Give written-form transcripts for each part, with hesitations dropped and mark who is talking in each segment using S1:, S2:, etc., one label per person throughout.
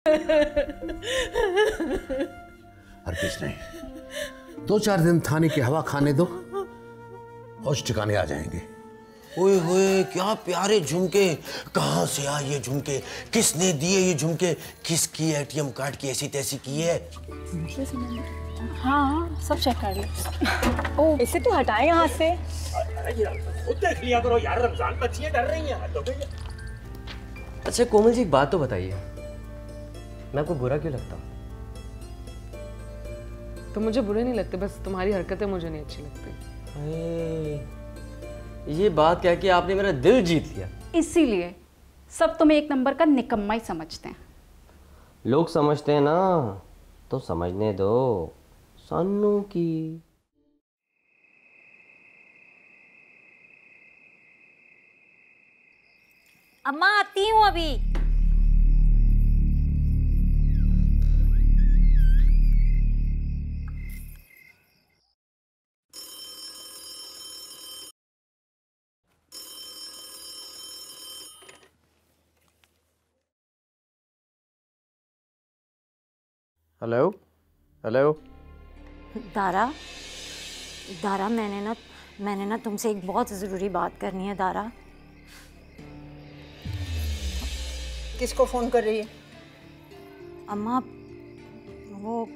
S1: हरगिज नहीं, 2-4 दिन थाने की हवा खाने दो, होश ठिकाने आ जाएंगे।
S2: ओए होए, क्या प्यारे झुमके! कहाँ से आए ये झुमके? किसने दिए ये झुमके? किसकी एटीएम कार्ड की ऐसी तैसी की है?
S3: हाँ, सब चेक कर लो। ओ, इसे तो हटाए यहाँ से।
S4: खुद देख लिया करो यार, रमजान बच्चियां डर रही हैं।
S5: अच्छा कोमल जी, एक बात तो बताइए, मैं आपको बुरा क्यों लगता हूँ?
S6: तो मुझे बुरे नहीं लगते, बस तुम्हारी हरकतें मुझे नहीं अच्छी लगती।
S5: ये बात क्या कि आपने मेरा दिल जीत लिया।
S7: इसीलिए सब तुम्हें एक नंबर का निकम्मा ही समझते हैं।
S5: लोग समझते हैं ना, तो समझने दो सानू की।
S3: अम्मा आती हूँ अभी।
S5: Hello hello.
S3: दारा, दारा मैंने ना तुमसे एक बहुत ज़रूरी बात करनी है दारा।
S8: किसको फोन कर रही है?
S3: अम्मा, वो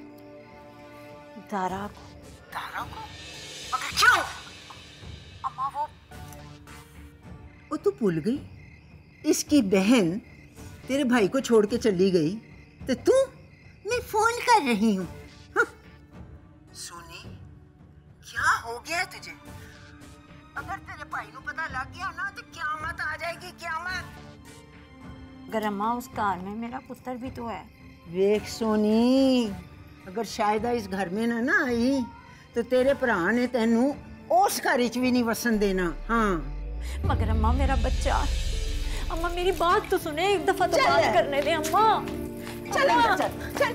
S3: दारा को।
S8: दारा को? मगर क्यों?
S3: अम्मा
S8: वो तू भूल गई? इसकी बहन तेरे भाई को छोड़ के चली गई तो तू, मैं फोन कर रही हूँ। हाँ। सोनी, क्या हो गया तुझे? अगर तेरे भाई को पता लग गया ना तो क़यामत आ जाएगी, क़यामत।
S3: अगर अम्मा उस कार में मेरा पुत्र भी तो है।
S8: देख सोनी, अगर शायद इस घर में ना आई तो तेरे भरा ने तेनू उस घर च भी नहीं वसन देना। हाँ,
S3: मगर अम्मा मेरा बच्चा, अम्मा मेरी बात तो सुने, एक दफा तो बात करने दे अम्मा।
S8: चल अंदर चल, चल।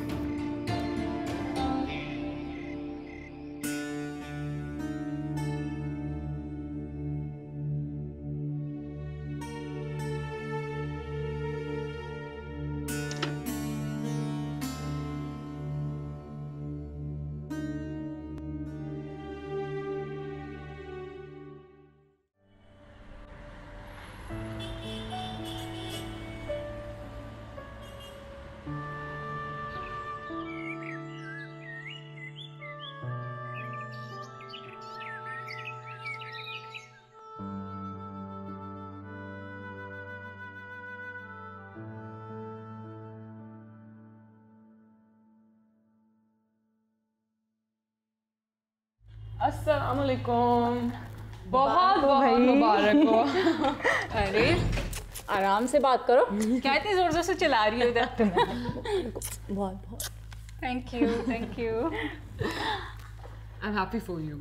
S6: अस्सलामुअलैकुम, बहुत बहुत मुबारक हो।
S7: अरे आराम से बात करो, क्या इतनी जोर जोर से चला रही हो इधर?
S3: बहुत बहुत
S7: thank you, thank you,
S6: I am happy for you.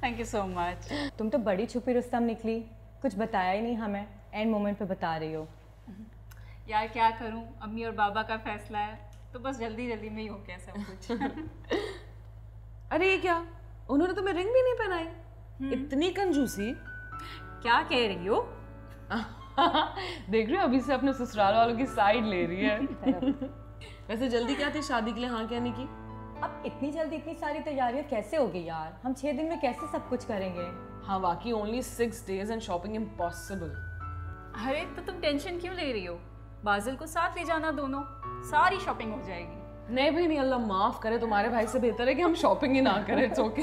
S7: Thank you so much.
S9: तुम तो बड़ी छुपी रुस्तम निकली, कुछ बताया ही नहीं हमें, एंड मोमेंट पे बता रही हो।
S7: यार क्या करूं, अम्मी और बाबा का फैसला है तो बस जल्दी जल्दी में ही हो गया सब कुछ।
S6: अरे ये क्या, उन्होंने तुम्हें रिंग भी नहीं पहनाई? इतनी कंजूसी।
S7: क्या कह रही हो?
S6: देख रहे हो, अभी से अपने ससुराल वालों की साइड ले रही है। वैसे जल्दी क्या थी शादी के लिए हाँ कहने की?
S9: अब इतनी जल्दी इतनी सारी तैयारियां कैसे हो गई यार? हम 6 दिन में कैसे सब कुछ करेंगे?
S6: हाँ वाकई, only 6 days and shopping impossible.
S7: अरे तो तुम टेंशन क्यों ले रही हो? बाजिल को साथ ले जाना, दोनों सारी शॉपिंग हो जाएगी।
S6: नहीं भाई नहीं, अल्लाह माफ करे, तुम्हारे भाई से बेहतर है कि हम शॉपिंग ही ना करें। It's okay.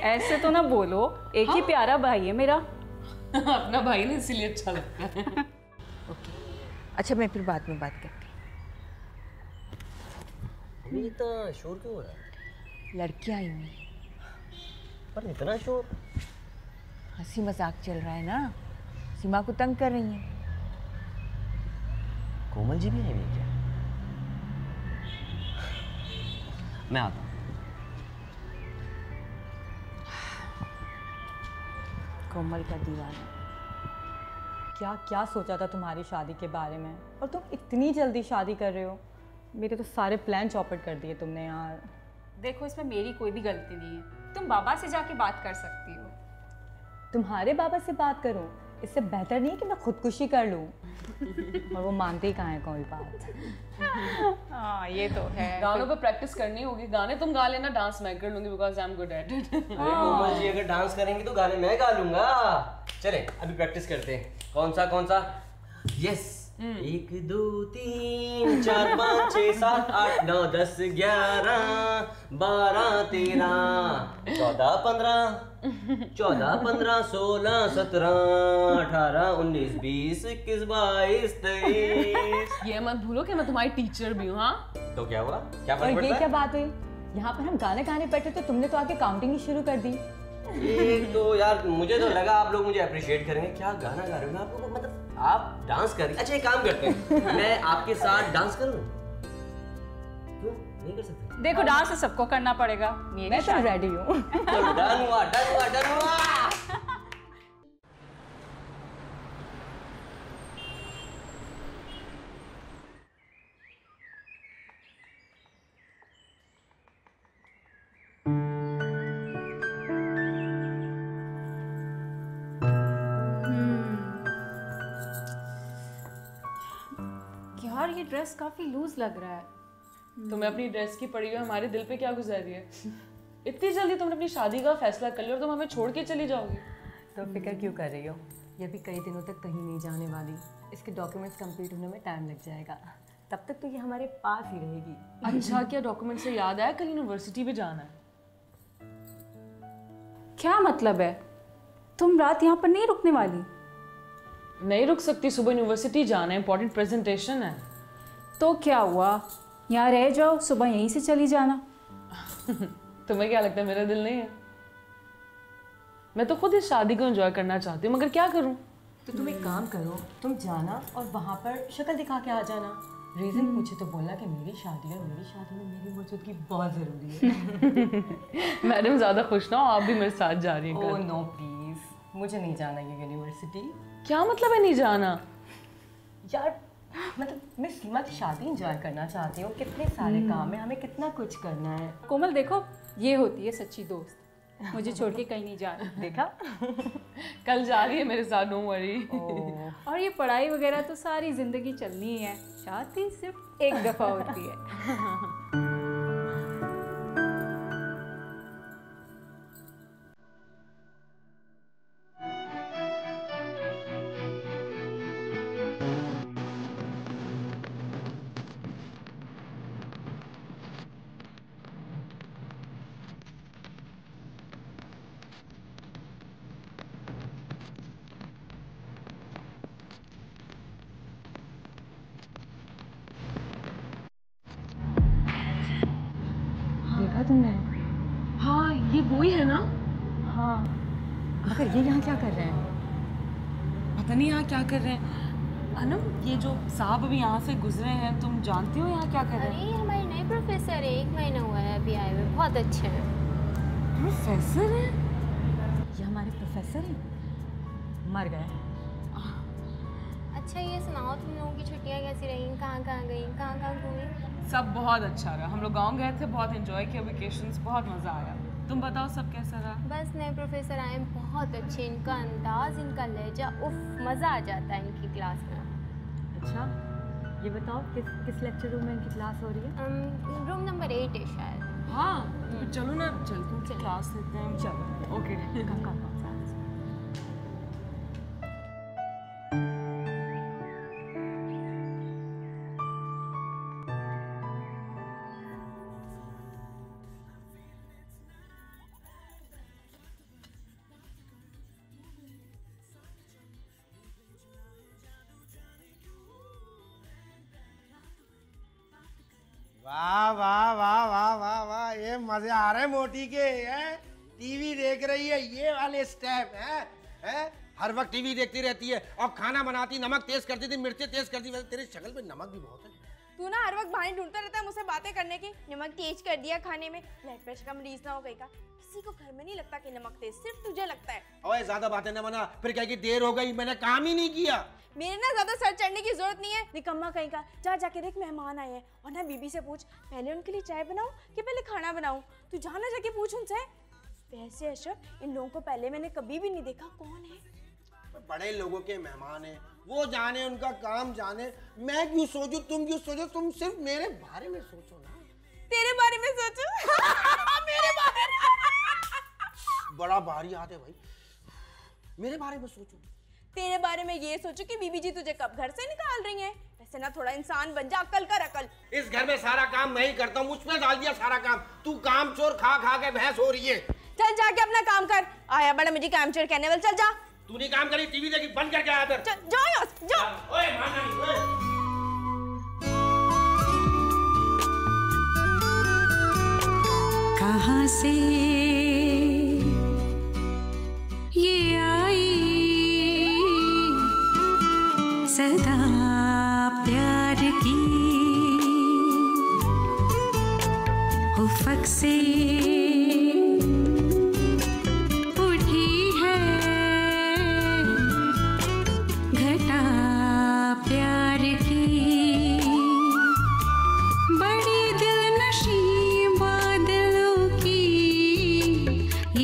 S7: ऐसे तो ना बोलो, एक ही प्यारा भाई है मेरा।
S6: अपना भाई नहीं, इसीलिए अच्छा लगता है।
S8: ओके, अच्छा मैं फिर बाद में बात करती
S5: अभी इतना शोर क्यों हो रहा है?
S8: हूँ। लड़कियाँ आई हुई,
S5: पर इतना शोर?
S8: हंसी मजाक चल रहा है ना, सीमा को तंग कर रही हैं।
S5: कोमल जी भी आई हुई क्या? मैं आता हूँ।
S8: कोमल का दीवाना।
S9: क्या क्या सोचा था तुम्हारी शादी के बारे में, और तुम इतनी जल्दी शादी कर रहे हो? मेरे तो सारे प्लान चौपट कर दिए तुमने यार।
S7: देखो इसमें मेरी कोई भी गलती नहीं है, तुम बाबा से जाके बात कर सकती हो।
S9: तुम्हारे बाबा से बात करूं? इससे बेहतर नहीं है कि मैं खुदकुशी कर लूँ। और वो मानते ही कहाँ है कोई बात।
S7: हाँ ये तो है।
S6: गानों पे प्रैक्टिस करनी होगी। गाने तुम गा लेना, डांस मैं कर लूंगी because I am good at it.
S5: अरे कोमल जी अगर डांस करेंगे तो गाने मैं गा लूंगा। चले अभी प्रैक्टिस करते हैं। कौन सा? यस। 1 2 3 4 5 6 7 8 9 10 11 12 13 14 15 16 17 18 19 20 21 22 23।
S6: ये मत भूलो कि मैं तुम्हारी टीचर भी हूँ। हाँ
S5: तो क्या हुआ? क्या
S9: और
S5: फर्क
S9: ये
S5: पड़ता
S9: क्या
S5: है?
S9: बात हुई? यहाँ पर हम गाने गाने बैठे तो तुमने तो आके काउंटिंग ही शुरू कर दी।
S5: ये तो यार मुझे तो लगा आप लोग मुझे अप्रिशिएट करेंगे। क्या गाना गा रहे हो? मैं आप लोगों को मतलब आप डांस कर रही। अच्छा एक काम करते हैं, मैं आपके साथ डांस करूं? क्यों नहीं कर सकते?
S7: देखो डांस तो सबको करना पड़ेगा।
S9: मैं तो रेडी हूँ।
S5: डन हुआ।
S7: यार ये ड्रेस काफी लूज लग रहा है।
S6: तुम्हें अपनी ड्रेस की पड़ी हुई हमारे दिल पे क्या गुजर रही है? इतनी जल्दी तुमने अपनी शादी का फैसला कर लिया और तुम हमें छोड़ के चली जाओगी?
S9: तो फिक्र क्यों कर रही हो? ये भी कई दिनों तक कहीं नहीं जाने वाली। इसके डॉक्यूमेंट्स कंप्लीट होने में टाइम लग जाएगा। तब तक तो ये हमारे पास ही रहेगी।
S6: अच्छा क्या डॉक्यूमेंट से याद आया कल यूनिवर्सिटी भी जाना है?
S7: क्या मतलब है? तुम रात यहाँ पर नहीं रुकने वाली?
S6: नहीं रुक सकती, सुबह यूनिवर्सिटी जाना है, इंपॉर्टेंट प्रेजेंटेशन है।
S7: तो क्या हुआ, यहाँ रह जाओ, सुबह यहीं से चली जाना।
S6: तुम्हें क्या लगता है मेरा दिल नहीं है? मैं तो खुद इस शादी को एंजॉय करना चाहती हूँ, मगर क्या करूँ?
S9: तो तुम एक काम करो, तुम जाना और वहाँ पर शक्ल दिखा के आ जाना। रीज़न पूछे तो बोलना कि मेरी शादी है, मेरी शादी में मेरी मौजूदगी बहुत ज़रूरी है।
S6: मैडम ज़्यादा खुश ना हो, आप भी मेरे साथ जा रही हैं
S9: ओह
S6: कल।
S9: नो प्लीज़, मुझे नहीं जाना ये यूनिवर्सिटी।
S6: क्या मतलब है नहीं जाना?
S9: यार मतलब मैं सीमा की शादी एंजॉय करना चाहती हूँ। कितने सारे काम है, हमें कितना कुछ करना है।
S7: कोमल देखो, ये होती है सच्ची दोस्त। मुझे छोड़ के कहीं नहीं जाना।
S9: देखा?
S6: कल जा रही है मेरे साथ, नो वरी।
S7: और ये पढ़ाई वगैरह तो सारी जिंदगी चलनी है, शादी सिर्फ एक दफा होती है।
S9: देखा तुमने?
S6: हाँ ये वही है ना?
S9: हाँ, मगर ये यहाँ क्या कर रहे हैं?
S6: पता नहीं यहाँ क्या कर रहे हैं। अनम, ये जो साहब अभी यहाँ से गुजरे हैं, तुम जानती हो यहाँ क्या कर रहे हैं?
S10: अरे हमारे नए प्रोफेसर है, 1 महीना हुआ है अभी आए हुए, बहुत अच्छे हैं।
S6: प्रोफेसर है?
S9: ये हमारे प्रोफेसर हैं? मर गए।
S10: अच्छा ये सुनाओ, तुम लोगों की छुट्टियाँ कैसी रही? कहाँ कहाँ गई, कहाँ कहाँ घूमी?
S6: सब बहुत अच्छा रहा। हम लोग गांव गए थे, बहुत एंजॉय किया वेकेशंस, बहुत मज़ा आया। तुम बताओ सब कैसा रहा?
S10: बस नए प्रोफेसर आए हैं, बहुत अच्छे, इनका अंदाज, इनका लहजा, उफ मज़ा आ जाता है इनकी क्लास में।
S9: अच्छा ये बताओ किस लेक्चर रूम में इनकी क्लास हो रही है?
S10: रूम नंबर 8 है शायद।
S6: हाँ तो चलो ना, चलते हैं क्लास लेते हैं।
S9: चलो
S6: ओके।
S9: कम
S11: वाह वाह वाह वाह वाह वाह, ये मजे आ रहे हैं मोटी के। हैं टीवी देख रही है, ये वाले स्टेप हैं। हर वक्त टीवी देखती रहती है और खाना बनाती, नमक तेज करती थी, मिर्ची तेज करती। वैसे तेरी शक्ल पे नमक भी बहुत है।
S12: तू ना हर वक्त बहाने ढूंढता रहता है मुझसे बातें करने की। नमक तेज कर दिया खाने में, ब्लड प्रेशर का मरीज ना हो गई का। किसी को घर में नहीं लगता कि नमक तेज, सिर्फ तुझे लगता है।
S11: ओए ज्यादा बातें न बना, फिर कहेगी देर हो गई, मैंने काम ही नहीं किया।
S12: मेरे ना ज्यादा सर चढ़ने की जरूरत नहीं है, निकम्मा कहीं का। जा जाके देख मेहमान आए हैं, और ना बीबी से पूछ पहले उनके लिए चाय बनाऊं कि पहले खाना बनाऊं। तू जाना जाके पूछ उनसे। वैसे अशरफ, इन लोगों को पहले मैंने कभी भी नहीं देखा, कौन है?
S11: बड़े लोगों के मेहमान हैं, वो जाने, उनका काम जाने। मैं क्यों सोचूं, तुम क्यों सोचो? तुम सिर्फ मेरे बारे में सोचो ना।
S12: तेरे बारे में सोचो। मेरे बारे में।
S11: बड़ा भारी हाथ है भाई। मेरे बारे में सोचो।
S12: तेरे बारे में ये सोचो कि बीबी जी तुझे कब घर से निकाल रही हैं। वैसे ना थोड़ा इंसान बन जा, अक्ल कर अक्ल।
S11: इस घर में सारा काम मैं ही करता हूँ, मुझ पे डाल दिया सारा काम। तू काम चोर खा खा के भैंस हो रही है।
S12: चल जाके अपना काम कर। आया बड़ा मुझे काम चोर कहने वाला, चल जा।
S11: तूने काम करी, टीवी देखी, बंद करके आया फिर।
S12: जाओ यहाँ से, जाओ।
S11: ओए माना नहीं, ओए।
S13: कहाँ से ये आई सदा प्यार की उफ़क़ से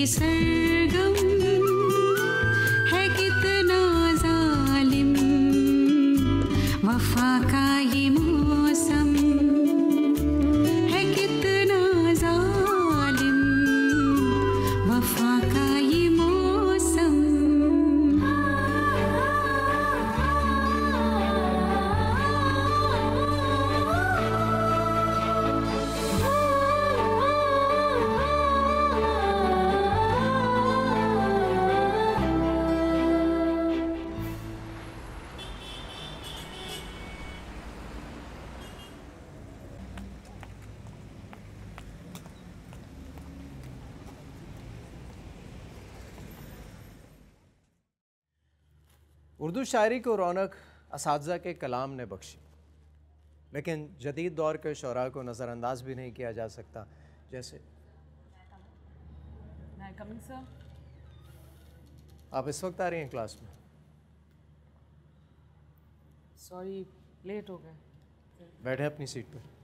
S13: सरगम है कितना जालिम वफा का ये मौसम है कितना जालिम वफा का ये मौसम।
S14: उर्दू शायरी को रौनक असातिज़ा के कलाम ने बख्शी, लेकिन जदीद दौर के शौरा को नज़रअंदाज भी नहीं किया जा सकता। जैसे आप इस वक्त आ रही हैं क्लास में?
S6: सॉरी, लेट हो गए।
S14: बैठे अपनी सीट पर।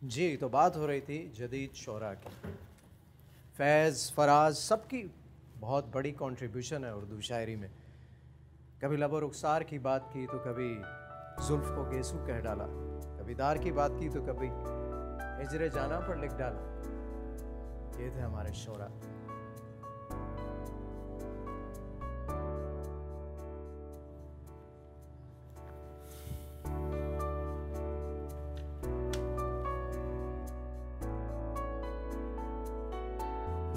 S14: जी, तो बात हो रही थी जदीद शौरा की। फैज़, फराज, सबकी बहुत बड़ी कंट्रीब्यूशन है उर्दू शायरी में। कभी लब रुखसार की बात की तो कभी जुल्फ़ को गेसू कह डाला, कभी दार की बात की तो कभी हिजरे जाना पर लिख डाला। ये थे हमारे शौरा।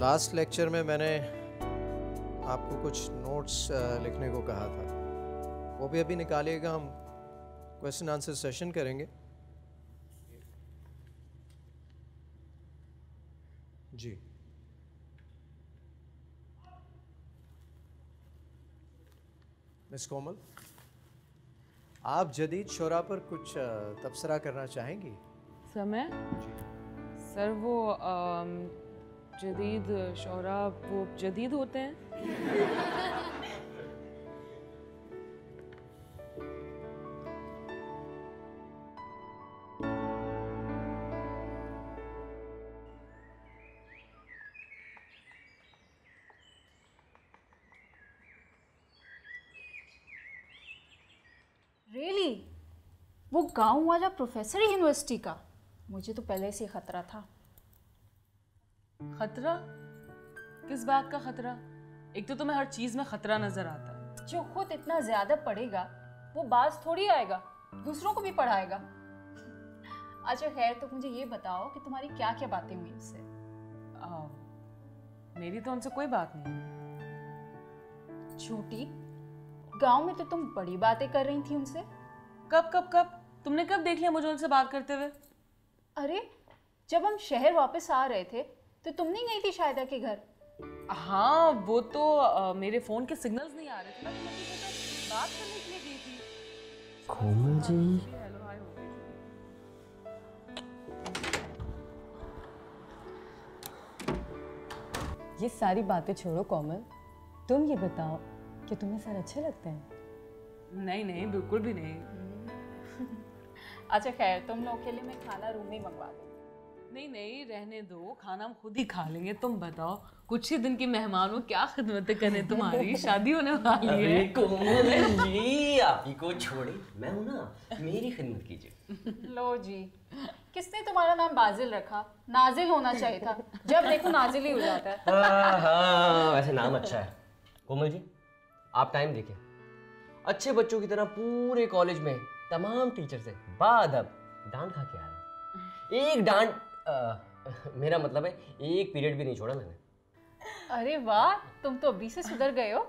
S14: लास्ट लेक्चर में मैंने आपको कुछ नोट्स लिखने को कहा था, वो भी अभी निकालिएगा। हम क्वेश्चन आंसर सेशन करेंगे। जी, मिस कोमल, आप जदीद शोरा पर कुछ तबसरा करना चाहेंगी?
S6: समय सर, वो जदीद शौरा वो जदीद होते हैं?
S7: रियली? वो गांव वाला प्रोफेसर यूनिवर्सिटी का? मुझे तो पहले से खतरा था।
S6: खतरा? किस बात का खतरा? एक तो तुम्हें हर चीज में खतरा नजर आता है।
S7: जो खुद इतना ज्यादा पढ़ेगा वो बाज थोड़ी आएगा, दूसरों को भी पढ़ाएगा। अच्छा खैर, तो मुझे ये बताओ कि तुम्हारी क्या क्या बातें हुई उससे?
S6: मेरी तो उनसे कोई बात नहीं।
S7: झूठी, गांव में तो तुम बड़ी बातें कर रही थी उनसे।
S6: कब कब कब? तुमने कब देख लिया मुझे उनसे बात करते हुए?
S7: अरे जब हम शहर वापस आ रहे थे तो तुम नहीं गई थी शायदा के घर?
S6: हाँ, वो तो मेरे फोन के सिग्नल्स नहीं आ रहे थे, मैं तो बात करने के लिए गई थी।
S2: कोमल जी,
S9: ये सारी बातें छोड़ो कोमल, तुम ये बताओ कि तुम्हें सर अच्छे लगते हैं?
S6: नहीं नहीं, बिल्कुल भी नहीं।
S7: अच्छा खैर, तुम लोग के लिए मैं खाना रूम में ही मंगवा दूँ।
S6: नहीं नहीं, रहने दो, खाना हम खुद ही खा लेंगे। तुम बताओ, कुछ ही दिन की मेहमान हो, क्या खिदमतें करें तुम्हारी, शादी होने वाली है।
S5: अरे कोमल जी, आप ही को छोड़े, मैं हूं ना, मेरी खिदमत कीजिए।
S7: लो जी, किसने तुम्हारा नाम बाजिल रखा? नाजिल होना चाहिए था, जब देखो नाजिल ही हो जाता है।
S5: हाँ, वैसे नाम अच्छा है। कोमल जी, आप टाइम देखिए, अच्छे बच्चों की तरह पूरे कॉलेज में तमाम टीचर से बाअदब डांट खा के आ रहे हैं। एक डांट, मेरा मतलब है एक पीरियड भी नहीं छोड़ा मैंने।
S7: अरे वाह, तुम तो अभी से सुधर गए हो।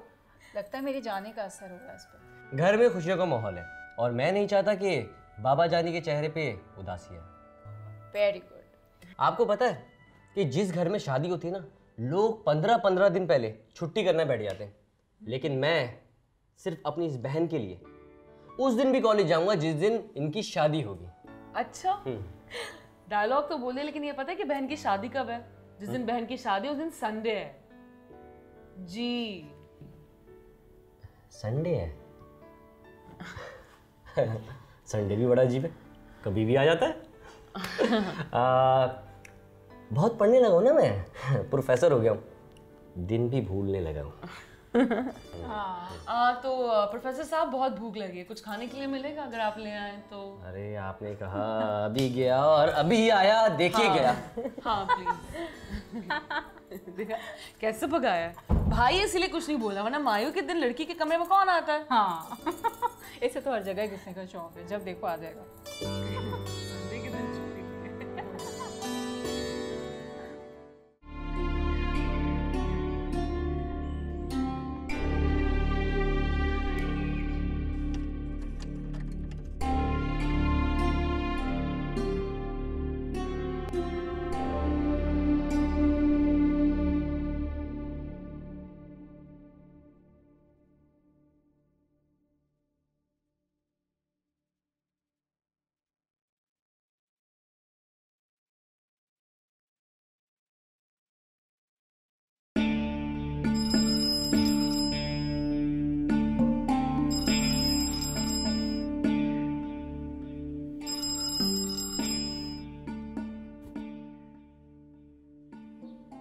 S7: लगता है मेरे जाने का असर होगा इस पर।
S5: घर में खुशियों का माहौल है और मैं नहीं चाहता कि बाबा जानी के चेहरे पे उदासी है।
S7: Very good.
S5: आपको पता है कि जिस घर में शादी होती है ना, लोग 15-15 दिन पहले छुट्टी करने बैठ जाते हैं, लेकिन मैं सिर्फ अपनी इस बहन के लिए उस दिन भी कॉलेज जाऊंगा जिस दिन इनकी शादी होगी।
S6: अच्छा, डायलॉग तो बोले, लेकिन ये पता है कि बहन की शादी कब है? जिस दिन बहन की शादी है उस दिन संडे है जी।
S5: संडे है? संडे भी बड़ा अजीब है, कभी भी आ जाता है। बहुत पढ़ने लगा हूँ ना मैं, प्रोफेसर हो गया हूँ, दिन भी भूलने लगा हूँ।
S6: तो प्रोफेसर साहब, बहुत भूख लगी है, कुछ खाने के लिए मिलेगा अगर आप ले आए तो?
S5: अरे आपने कहा अभी गया और अभी आया, देखिए
S6: हाँ,
S5: गया।
S6: हाँ प्लीज। देखा कैसे भगाया भाई, इसलिए कुछ नहीं बोला, वरना मायू के दिन लड़की के कमरे में कौन आता है?
S7: हाँ। इसे तो हर जगह घुसने का शौक है, जब देखो आ जाएगा।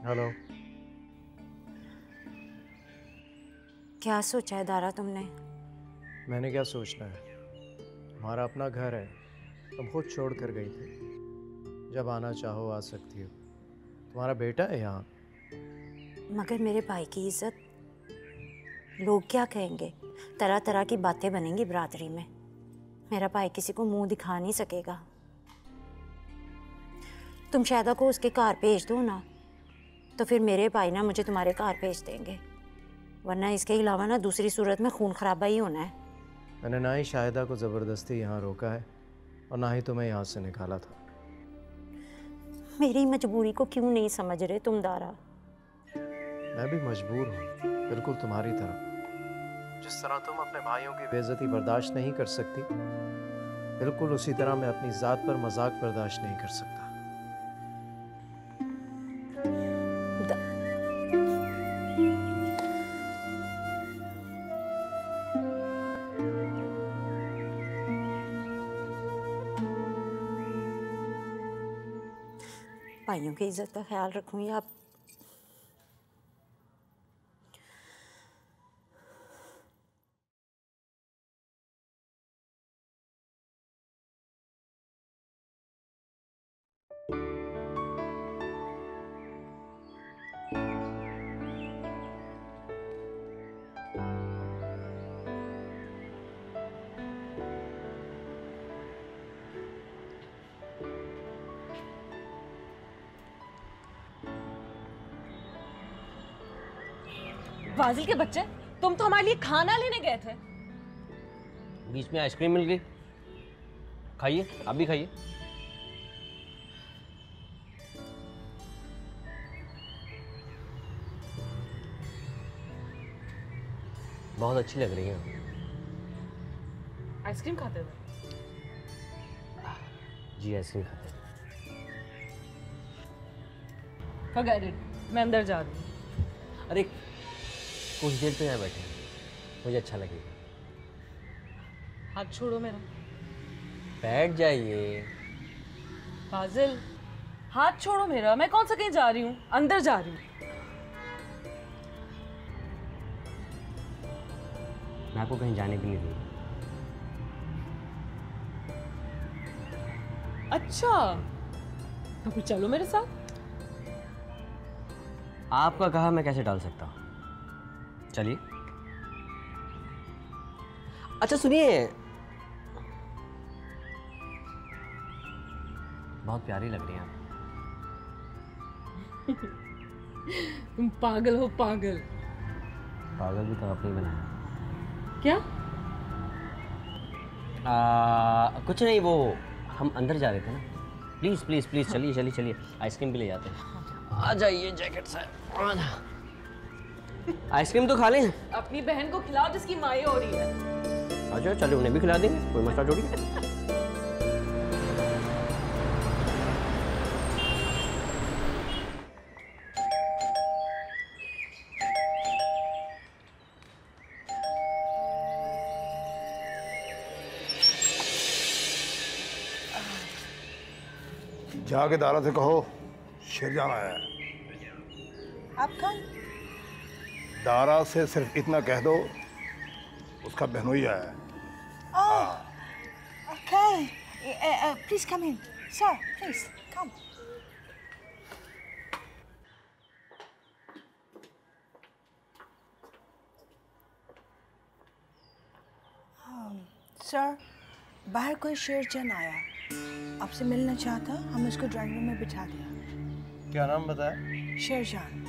S14: हेलो।
S3: क्या सोचा है दारा तुमने?
S14: मैंने क्या सोचना है, हमारा अपना घर है, तुम खुद छोड़ कर गई थी, जब आना चाहो आ सकती हो, तुम्हारा बेटा है यहाँ।
S3: मगर मेरे भाई की इज्जत, लोग क्या कहेंगे? तरह तरह की बातें बनेंगी बरादरी में, मेरा भाई किसी को मुंह दिखा नहीं सकेगा। तुम शायदा को उसके घर भेज दो ना, तो फिर मेरे भाई ना मुझे तुम्हारे घर भेज देंगे, वरना इसके अलावा ना दूसरी सूरत में खून खराबा ही होना है।
S14: मैंने ना ही शाहिदा को ज़बरदस्ती यहाँ रोका है और ना ही तुम्हें यहाँ से निकाला था।
S3: मेरी मजबूरी को क्यों नहीं समझ रहे तुम दारा?
S14: मैं भी मजबूर हूँ, बिल्कुल तुम्हारी तरह। जिस तरह तुम अपने भाइयों की बेइज्जती बर्दाश्त नहीं कर सकती, बिल्कुल उसी तरह मैं अपनी ज़ात पर मजाक बर्दाश्त नहीं कर सकता।
S3: भाइयों की इज्जत का ख्याल रखूंगी आप।
S6: फाजिल के बच्चे, तुम तो हमारे लिए खाना लेने गए थे।
S5: बीच में आइसक्रीम मिल गई, खाइए, आप भी खाइए। बहुत अच्छी लग रही है।
S6: आइसक्रीम खाते हुए?
S5: जी आइसक्रीम खाते हैं।
S6: Forget it, मैं अंदर जा रही हूँ।
S5: अरे कुछ देर तो यहाँ बैठे, मुझे अच्छा लगेगा।
S6: हाथ छोड़ो मेरा।
S5: बैठ जाइए।
S6: फाजिल, हाथ छोड़ो मेरा। मैं कौन सा कहीं जा रही हूँ, अंदर जा रही हूँ।
S5: मैं आपको कहीं जाने भी नहीं दूंगा।
S6: अच्छा, तो फिर चलो मेरे साथ।
S5: आपका कहा मैं कैसे डाल सकता हूँ? चलिए। अच्छा सुनिए, बहुत प्यारी लग रही हैं आप।
S6: तुम पागल हो, पागल।
S5: पागल भी तो आपने बनाया।
S6: क्या?
S5: कुछ नहीं, वो हम अंदर जा रहे थे ना। प्लीज प्लीज प्लीज चलिए चलिए चलिए, आइसक्रीम भी ले जाते हैं। आ जाइए जैकेट साहब। आइसक्रीम तो खा लें।
S6: अपनी बहन को खिलाओ जिसकी माई हो रही है।
S5: अच्छा चलो, उन्हें भी खिला देंगे, कोई मसला थोड़ी है।
S15: जाके दारा से कहो शेरजान आया है।
S8: आप कौन?
S15: दारा से सिर्फ इतना कह दो उसका बहनोई आया है।
S8: Oh, okay. Please come in. Sir, please, come. Sir, बाहर कोई शेरचंद आया, आपसे मिलना चाहता, हम उसको ड्राइंग रूम में बिठा दिया।
S14: क्या नाम बताया?
S8: शेरजान।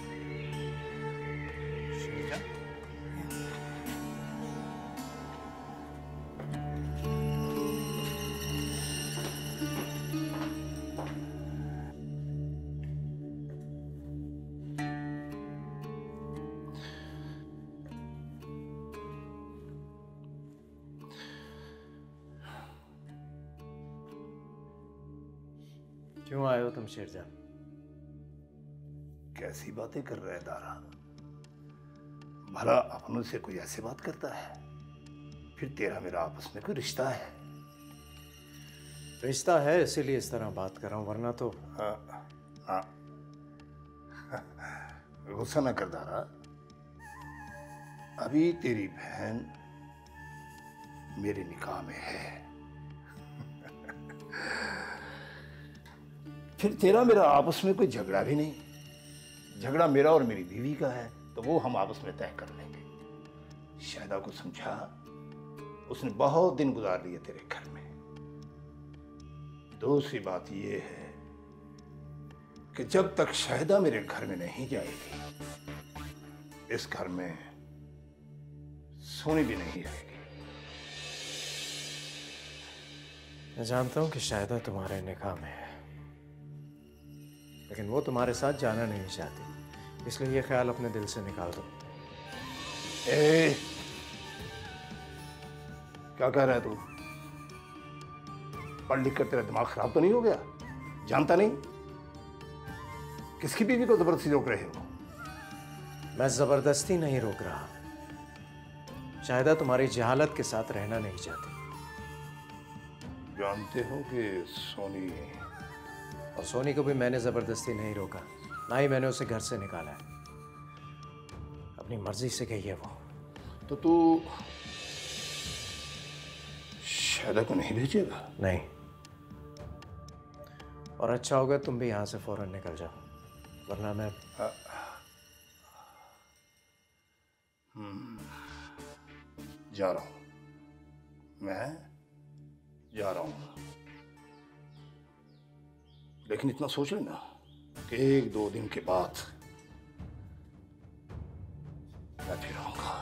S14: क्यों आए हो तुम शेरजान?
S15: कैसी बातें कर रहे हैं दारा? भला अपनों से कोई ऐसे बात करता है? फिर तेरा मेरा आपस में कोई रिश्ता है?
S14: रिश्ता है इसीलिए इस तरह बात कर रहा हूं, वरना तो।
S15: हाँ गुस्सा ना कर दारा। अभी तेरी बहन मेरे निकाह में है। फिर तेरा मेरा आपस में कोई झगड़ा भी नहीं। झगड़ा मेरा और मेरी बीवी का है तो वो हम आपस में तय कर लेंगे। शायदा को समझा, उसने बहुत दिन गुजार लिए तेरे घर में। दूसरी बात ये है कि जब तक शायदा मेरे घर में नहीं जाएगी, इस घर में सोनी भी नहीं रहेगी।
S14: मैं जानता हूं कि शायदा तुम्हारे निकाह में है, लेकिन वो तुम्हारे साथ जाना नहीं चाहती, इसलिए ये ख्याल अपने दिल से निकाल दो।
S15: क्या कह रहा है तू? पढ़ लिख कर तेरा दिमाग खराब तो नहीं हो गया? जानता नहीं किसकी बीवी को जबरदस्ती रोक रहे हो?
S14: मैं जबरदस्ती नहीं रोक रहा, शायदा तुम्हारी जहालत के साथ रहना नहीं चाहती।
S15: जानते हो कि सोनी,
S14: और सोनी को भी मैंने जबरदस्ती नहीं रोका, ना ही मैंने उसे घर से निकाला है। अपनी मर्जी से गई है वो।
S15: तो तू शायदा को नहीं भेजेगा?
S14: नहीं, और अच्छा होगा तुम भी यहां से फौरन निकल जाओ, वरना मैं
S15: जा रहा हूं। मैं जा रहा हूं, लेकिन इतना सोच लेना कि 1-2 दिन के बाद मैं फिर आऊंगा।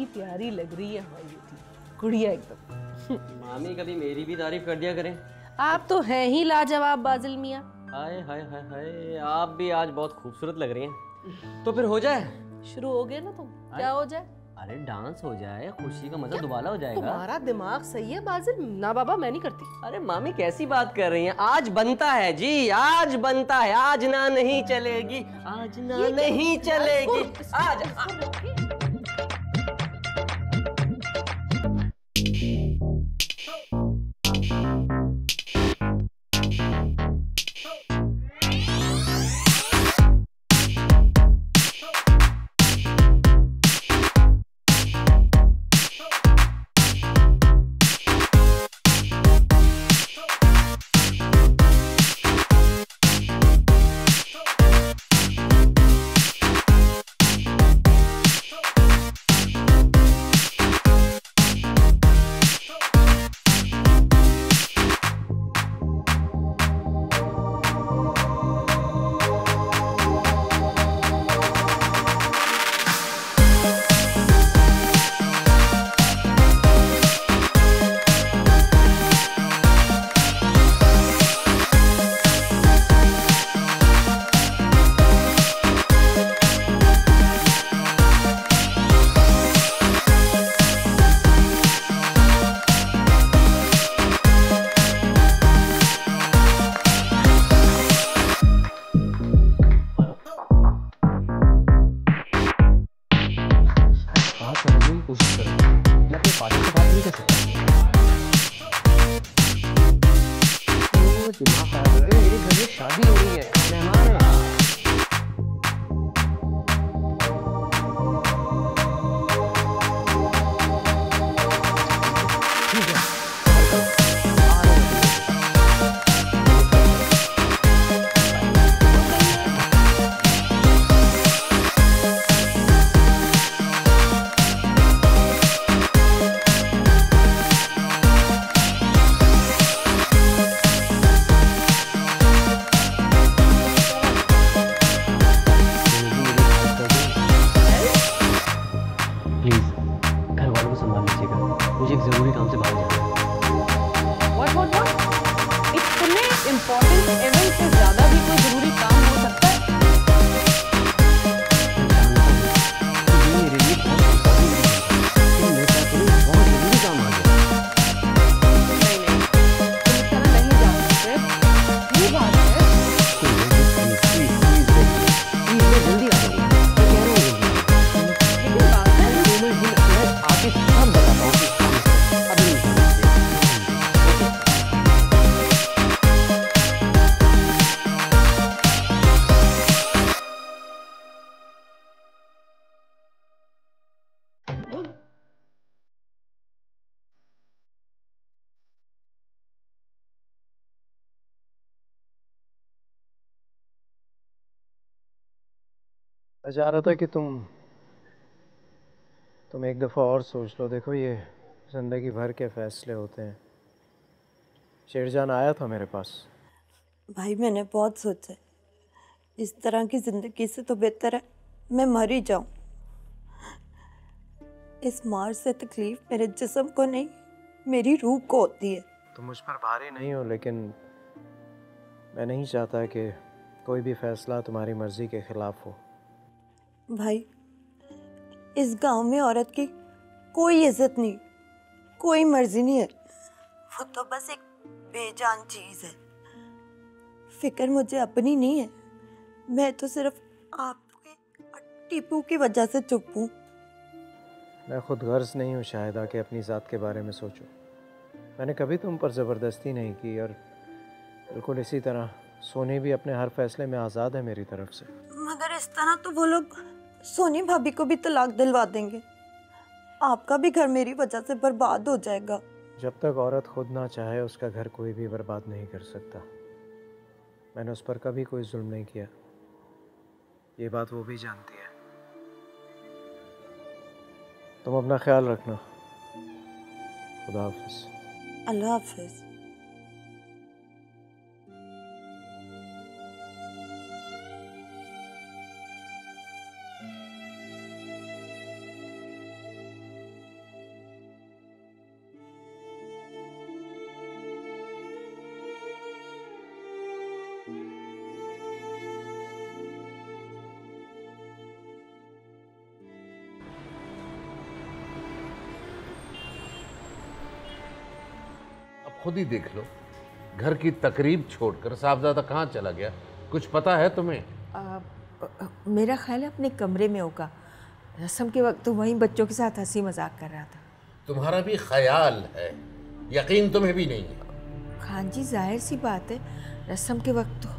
S6: प्यारी लग रही है हमारी बेटी, गुड़िया एकदम।
S5: मामी कभी मेरी भी तारीफ कर दिया करें।
S6: आप तो हैं ही लाजवाब बाजिल मियाँ।
S5: हाय हाय हाय हाय, आप भी आज बहुत खूबसूरत लग रही हैं। तो फिर हो जाए?
S6: शुरू हो गए ना तुम। क्या हो जाए?
S5: अरे डांस हो जाए, खुशी का मजा दोबारा हो जाएगा।
S6: तुम्हारा दिमाग सही है बाजिल। ना बाबा, मैं नहीं करती।
S5: अरे मामी कैसी बात कर रही हैं? आज बनता है जी, आज बनता है। आज ना नहीं चलेगी, आज ना नहीं चलेगी। आज
S14: मैं चाह रहा था कि तुम एक दफ़ा और सोच लो। देखो ये ज़िंदगी भर के फैसले होते हैं। शेरजान आया था मेरे पास।
S3: भाई मैंने बहुत सोचा, इस तरह की ज़िंदगी से तो बेहतर है मैं मर ही जाऊं। इस मार से तकलीफ मेरे जिस्म को नहीं, मेरी रूह को होती है।
S14: तुम मुझ पर भारी नहीं हो, लेकिन मैं नहीं चाहता कि कोई भी फैसला तुम्हारी मर्जी के खिलाफ हो।
S3: भाई इस गांव में औरत की कोई इज्जत नहीं, कोई मर्जी नहीं है। वो तो बस एक बेजान चीज है। फिक्र मुझे अपनी नहीं है, मैं तो सिर्फ आपकी टीपू की वजह से चुप हूँ।
S14: मैं खुद गर्ज नहीं हूँ शाहिदा कि अपनी ज़ात के बारे में सोचूं। मैंने कभी तुम पर ज़बरदस्ती नहीं की, और बिल्कुल इसी तरह सोनी भी अपने हर फैसले में आज़ाद है मेरी तरफ से।
S3: मगर इस तरह तो वो लोग सोनी भाभी को भी तलाक दिलवा देंगे। आपका भी घर मेरी वजह से बर्बाद हो जाएगा।
S14: जब तक औरत खुद ना चाहे उसका घर कोई भी बर्बाद नहीं कर सकता। मैंने उस पर कभी कोई जुल्म नहीं किया, ये बात वो भी जानती है। तुम अपना ख्याल रखना। खुदा हाफिज।
S3: अल्लाह हाफिज।
S1: खुद ही देख लो, घर की तकरीब छोड़कर साहबजादा कहाँ चला गया, कुछ पता है तुम्हें?
S16: मेरा ख्याल है अपने कमरे में होगा। रस्म के वक्त तो वहीं बच्चों के साथ हंसी मजाक कर रहा था।
S1: तुम्हारा भी ख्याल है, यकीन तुम्हें भी नहीं है?
S16: खान जी जाहिर सी बात है, रस्म के वक्त तो।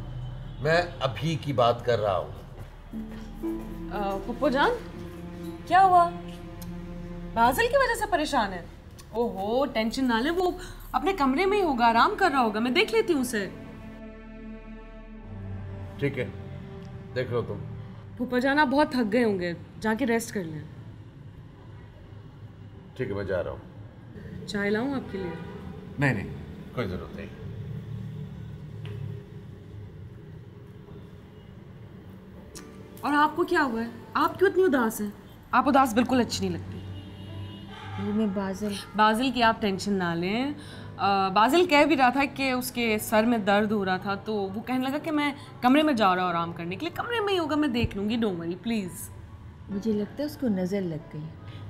S1: मैं अभी की बात कर रहा हूँ।
S6: पुप्पो जान, क्या हुआ? बाजिल की वजह से परेशान है? ओहो, टेंशन ना ले, वो अपने कमरे में ही होगा, आराम कर रहा होगा। मैं देख लेती हूँ उसे।
S1: ठीक है, देख लो तुम।
S6: पुप्पो जान, आप बहुत थक गए होंगे, जाके रेस्ट कर लें।
S1: ठीक है, मैं जा रहा हूँ।
S6: चाय लाऊं आपके लिए?
S1: नहीं नहीं, कोई जरूरत नहीं।
S6: और आपको क्या हुआ है? आप क्यों इतनी उदास हैं? आप उदास बिल्कुल अच्छी नहीं लगती।
S16: मैं
S6: बाजिल की आप टेंशन ना लें। बाजिल कह भी रहा था कि उसके सर में दर्द हो रहा था, तो वो कहने लगा कि मैं कमरे में जा रहा हूँ आराम करने के लिए। कमरे में ही होगा, मैं देख लूँगी, डोंट वरी प्लीज़।
S16: मुझे लगता है उसको नज़र लग गई।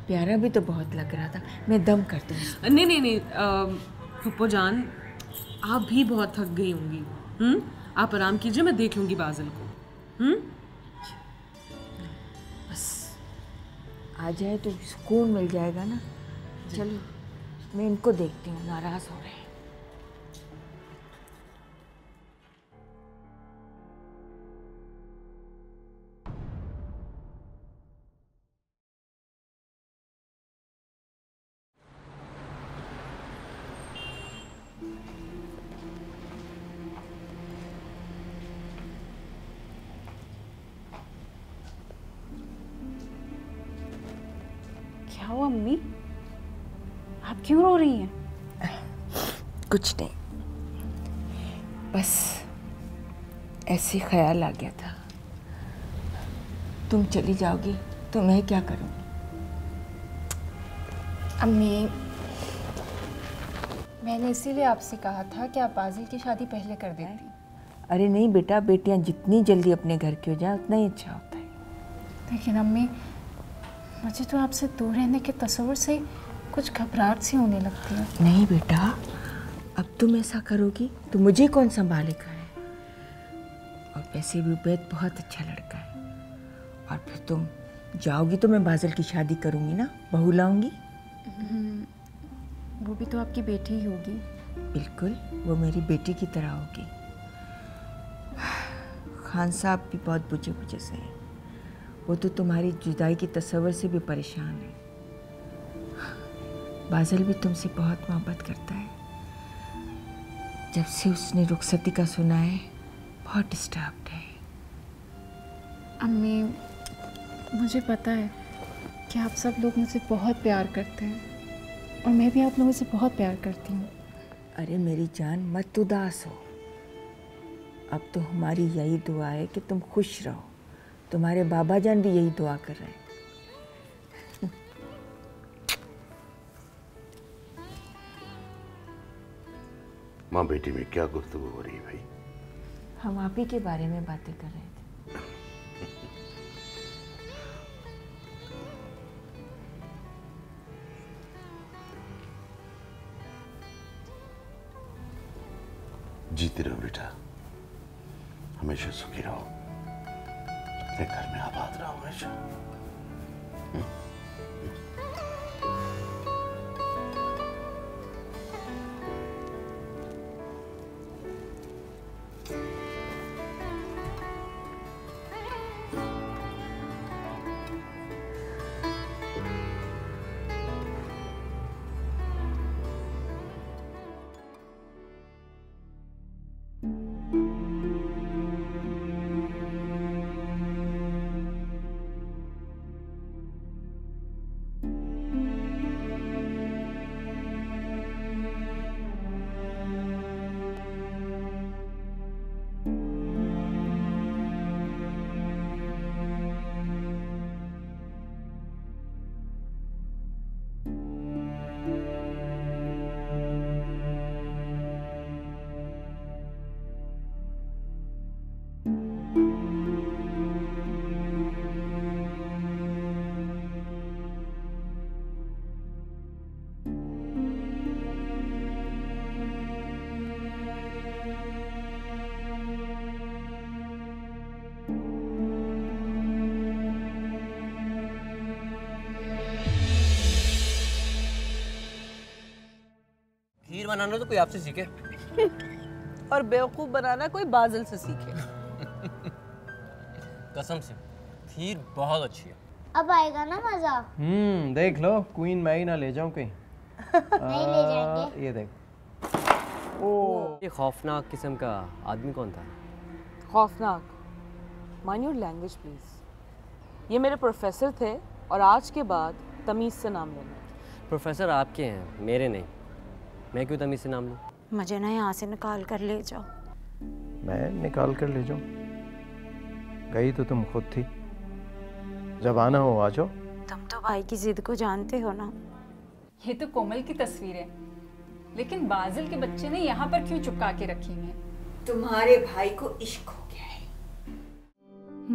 S16: प्यारा भी तो बहुत लग रहा था। मैं दम करती हूँ।
S6: नहीं नहीं नहीं, पुप्पो जान, आप भी बहुत थक गई होंगी। आप आराम कीजिए, मैं देख लूँगी बाजिल को।
S16: बस आ जाए तो सुकून मिल जाएगा ना। चलो, मैं इनको देखती हूँ, नाराज हो रहे हैं।
S7: क्या हुआ मम्मी? आप क्यों रो रही हैं?
S16: कुछ नहीं, बस ऐसे ख्याल आ गया था। तुम चली जाओगी तो मैं क्या करूँगी?
S7: अम्मी, मैंने इसीलिए आपसे कहा था कि आप बाजिल की शादी पहले कर देती।
S16: अरे नहीं बेटा, बेटियाँ जितनी जल्दी अपने घर की हो जाए उतना ही अच्छा होता है।
S7: लेकिन अम्मी, मुझे तो आपसे दूर रहने के तस्वीर से कुछ घबराहट सी होने लगती है।
S16: नहीं बेटा, अब तुम ऐसा करोगी तो मुझे कौन संभालेगा है? और वैसे भी उबैद बहुत अच्छा लड़का है। और फिर तुम जाओगी तो मैं बाजिल की शादी करूँगी ना, बहू लाऊंगी।
S7: वो भी तो आपकी बेटी ही होगी।
S16: बिल्कुल, वो मेरी बेटी की तरह होगी। खान साहब भी बहुत बुझे बुझे से हैं। वो तो तुम्हारी जुदाई की तस्वीर से भी परेशान है। बाजिल भी तुमसे बहुत मोहब्बत करता है। जब से उसने रुखसती का सुना है, बहुत डिस्टर्ब्ड है।
S7: अम्मी, मुझे पता है कि आप सब लोग मुझसे बहुत प्यार करते हैं और मैं भी आप लोगों से बहुत प्यार करती हूँ।
S16: अरे मेरी जान, मत उदास हो। अब तो हमारी यही दुआ है कि तुम खुश रहो। तुम्हारे बाबा जान भी यही दुआ कर रहे हैं।
S1: माँ बेटी में क्या गुफ्तगू हो रही है भाई?
S16: हम आप ही के बारे में बातें कर रहे थे।
S1: जीती रहो बेटा, हमेशा सुखी रहो, अपने घर में आबाद रहो हमेशा।
S5: बनाना तो कोई आपसे सीखे।
S6: और बेवकूफ बनाना कोई बादल से सीखे।
S5: कसम से खीर बहुत अच्छी है।
S17: अब आएगा ना मजा।
S14: देख लो क्वीन मैं ही ना ले जाऊं कहीं।
S17: नहीं ले जाएंगे।
S14: ये देख।
S5: ये खौफनाक किस्म का आदमी कौन था?
S6: खौफनाक? Mind your language please. ये मेरे प्रोफेसर थे और आज के बाद तमीज़ से नाम लेना।
S5: प्रोफेसर आपके हैं, मेरे नहीं। मैं क्यों तमीज़ से नाम लूँ?
S3: मुझे ना यहाँ से निकाल कर ले जाओ।
S14: मैं निकाल कर ले जाऊं? गई तो तुम खुद थी। जब आना हो आ जाओ।
S3: तुम तो भाई की जिद को जानते हो ना।
S7: ये तो कोमल की तस्वीर है, लेकिन बाजिल के बच्चे ने यहाँ पर क्यों चिपका के रखी है?
S8: तुम्हारे भाई को इश्क हो गया है।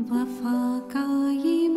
S13: वफा का ये